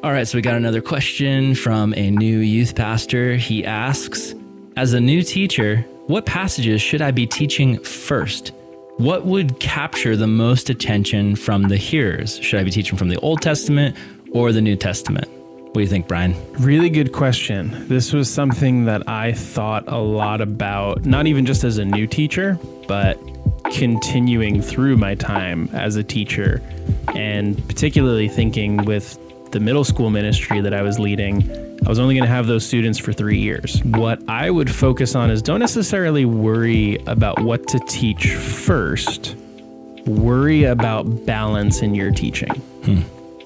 All right, so we got another question from a new youth pastor. He asks, as a new teacher, what passages should I be teaching first? What would capture the most attention from the hearers? Should I be teaching from the Old Testament or the New Testament? What do you think, Brian? Really good question. This was something that I thought a lot about, not even just as a new teacher, but continuing through my time as a teacher, and particularly thinking with the middle school ministry that I was leading, I was only going to have those students for 3 years. What I would focus on is don't necessarily worry about what to teach first. Worry about balance in your teaching.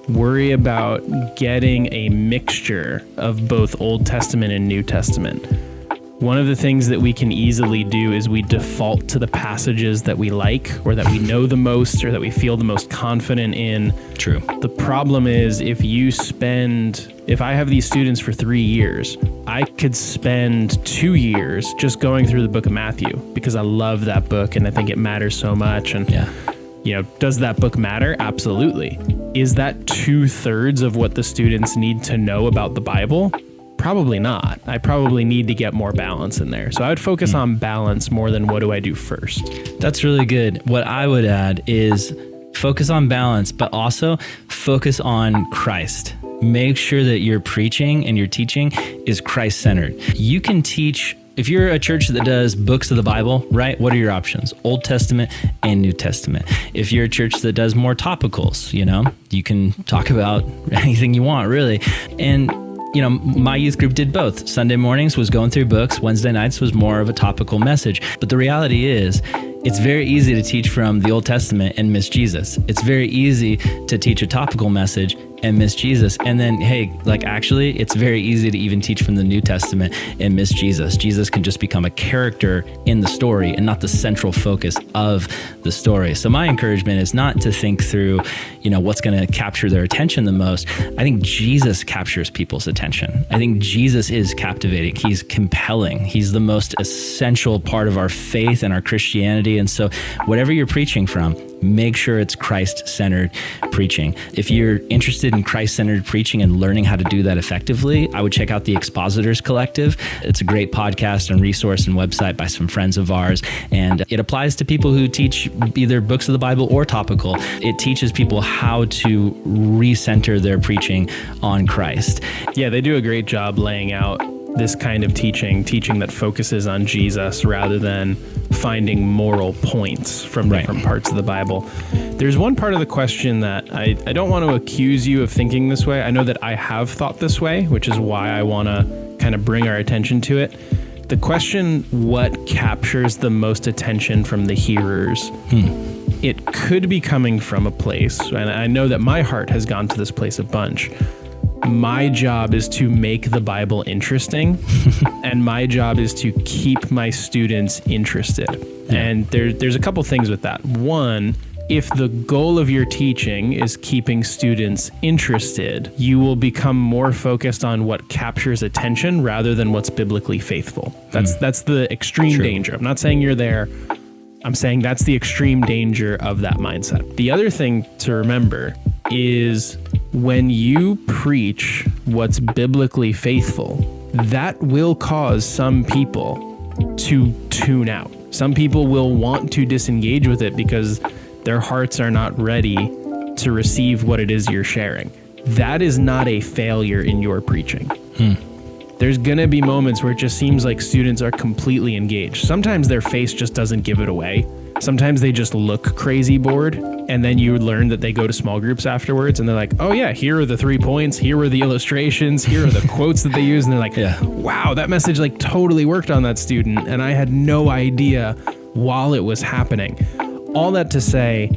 Worry about getting a mixture of both Old Testament and New Testament. One of the things that we can easily do is we default to the passages that we like or that we know the most or that we feel the most confident in. True. The problem is if I have these students for 3 years, I could spend 2 years just going through the book of Matthew because I love that book and I think it matters so much. And, does that book matter? Absolutely. Is that 2/3 of what the students need to know about the Bible? Probably not. I probably need to get more balance in there. So I would focus on balance more than what do I do first. That's really good. What I would add is focus on balance, but also focus on Christ. Make sure that your preaching and your teaching is Christ-centered. You can teach, if you're a church that does books of the Bible, right? What are your options? Old Testament and New Testament. If you're a church that does more topicals, you can talk about anything you want, really. And my youth group did both. Sunday mornings was going through books. Wednesday nights was more of a topical message. But the reality is, it's very easy to teach from the Old Testament and miss Jesus. It's very easy to teach a topical message and miss Jesus. And then, actually, it's very easy to even teach from the New Testament and miss Jesus. Jesus can just become a character in the story and not the central focus of the story. So my encouragement is not to think through, what's going to capture their attention the most. I think Jesus captures people's attention. I think Jesus is captivating. He's compelling. He's the most essential part of our faith and our Christianity. And so whatever you're preaching from, make sure it's Christ-centered preaching. If you're interested in Christ-centered preaching and learning how to do that effectively, I would check out the Expositors Collective. It's a great podcast and resource and website by some friends of ours. And it applies to people who teach either books of the Bible or topical. It teaches people how to recenter their preaching on Christ. Yeah, they do a great job laying out this kind of teaching that focuses on Jesus rather than finding moral points from different parts of the Bible. There's one part of the question that I don't want to accuse you of thinking this way. I know that I have thought this way, which is why I want to kind of bring our attention to it. The question, what captures the most attention from the hearers? It could be coming from a place, and I know that my heart has gone to this place a bunch. My job is to make the Bible interesting, and my job is to keep my students interested. And there's a couple things with that. One, if the goal of your teaching is keeping students interested, you will become more focused on what captures attention rather than what's biblically faithful. That's the extreme danger. I'm not saying you're there. I'm saying that's the extreme danger of that mindset. The other thing to remember is when you preach what's biblically faithful, that will cause some people to tune out. Some people will want to disengage with it because their hearts are not ready to receive what it is you're sharing. That is not a failure in your preaching. There's going to be moments where it just seems like students are completely engaged. Sometimes their face just doesn't give it away. Sometimes they just look crazy bored, and then you learn that they go to small groups afterwards, and they're like, oh yeah, here are the 3 points, here are the illustrations, here are the quotes that they use, and they're like, wow, that message totally worked on that student, and I had no idea while it was happening. All that to say,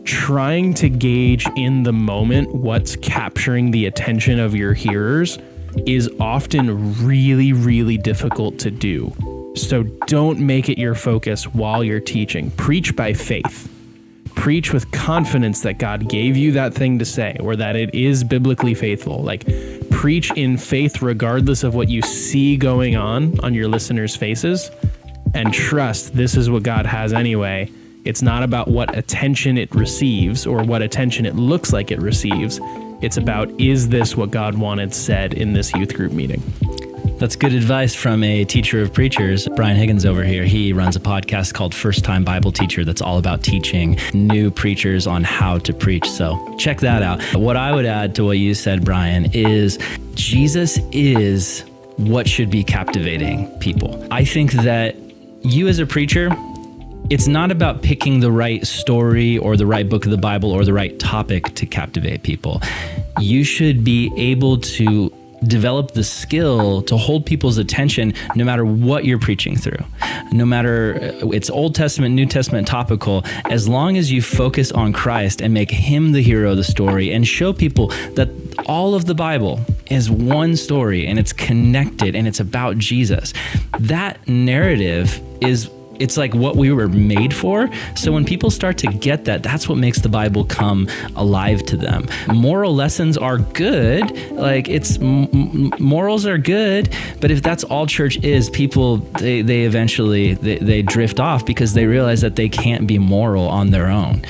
trying to gauge in the moment what's capturing the attention of your hearers is often really, really difficult to do. So don't make it your focus while you're teaching. Preach by faith. Preach with confidence that God gave you that thing to say, or that it is biblically faithful. Preach in faith regardless of what you see going on your listeners' faces, and trust this is what God has anyway. It's not about what attention it receives or what attention it looks like it receives. It's about, is this what God wanted said in this youth group meeting? That's good advice from a teacher of preachers. Brian Higgins over here, he runs a podcast called First Time Bible Teacher that's all about teaching new preachers on how to preach. So check that out. What I would add to what you said, Brian, is Jesus is what should be captivating people. I think that you as a preacher, it's not about picking the right story or the right book of the Bible or the right topic to captivate people. You should be able to develop the skill to hold people's attention no matter what you're preaching through. No matter it's Old Testament, New Testament, topical, as long as you focus on Christ and make him the hero of the story and show people that all of the Bible is one story and it's connected and it's about Jesus. That narrative it's like what we were made for. So when people start to get that, that's what makes the Bible come alive to them. Moral lessons are good. Like morals are good. But if that's all church is, people, they eventually drift off because they realize that they can't be moral on their own.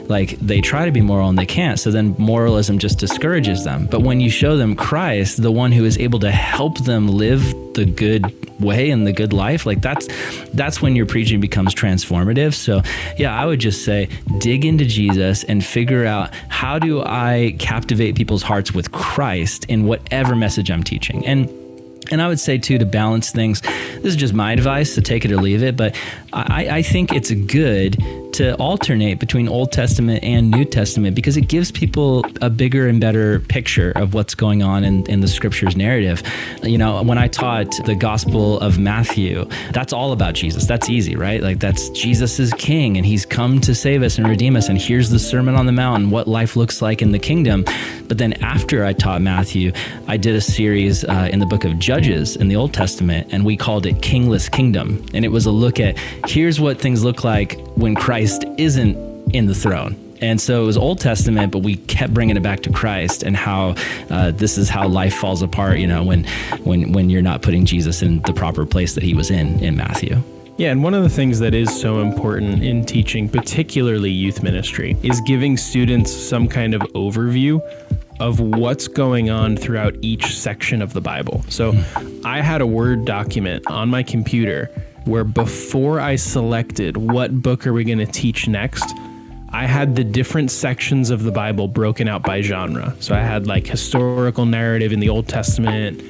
Like they try to be moral and they can't. So then moralism just discourages them. But when you show them Christ, the one who is able to help them live the good way and the good life, like that's when your preaching becomes transformative. So yeah, I would just say dig into Jesus and figure out, how do I captivate people's hearts with Christ in whatever message I'm teaching? And I would say too, to balance things, this is just my advice, so take it or leave it, but I think it's good to alternate between Old Testament and New Testament because it gives people a bigger and better picture of what's going on in the scriptures narrative. You know, when I taught the Gospel of Matthew, that's all about Jesus. That's easy, right? Like that's Jesus is king and he's come to save us and redeem us. And here's the Sermon on the Mount and what life looks like in the kingdom. But then after I taught Matthew, I did a series in the book of Judges in the Old Testament, and we called it Kingless Kingdom. And it was a look at, here's what things look like when Christ isn't in the throne. And so it was Old Testament, but we kept bringing it back to Christ and how this is how life falls apart, you know, when you're not putting Jesus in the proper place that he was in Matthew. Yeah, and one of the things that is so important in teaching, particularly youth ministry, is giving students some kind of overview of what's going on throughout each section of the Bible. So I had a Word document on my computer where before I selected what book are we going to teach next, I had the different sections of the Bible broken out by genre. So I had like historical narrative in the Old Testament,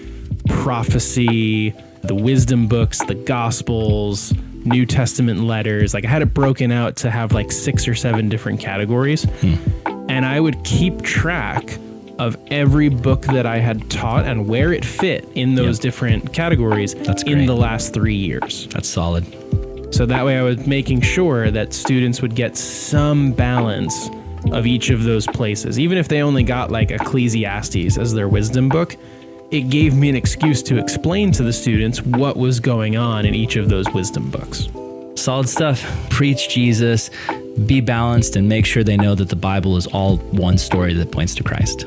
prophecy, the wisdom books, the Gospels, New Testament letters. Like I had it broken out to have like 6 or 7 different categories. And I would keep track of every book that I had taught and where it fit in those different categories in the last 3 years. That's solid. So that way I was making sure that students would get some balance of each of those places. Even if they only got like Ecclesiastes as their wisdom book, it gave me an excuse to explain to the students what was going on in each of those wisdom books. Solid stuff. Preach Jesus, be balanced, and make sure they know that the Bible is all one story that points to Christ.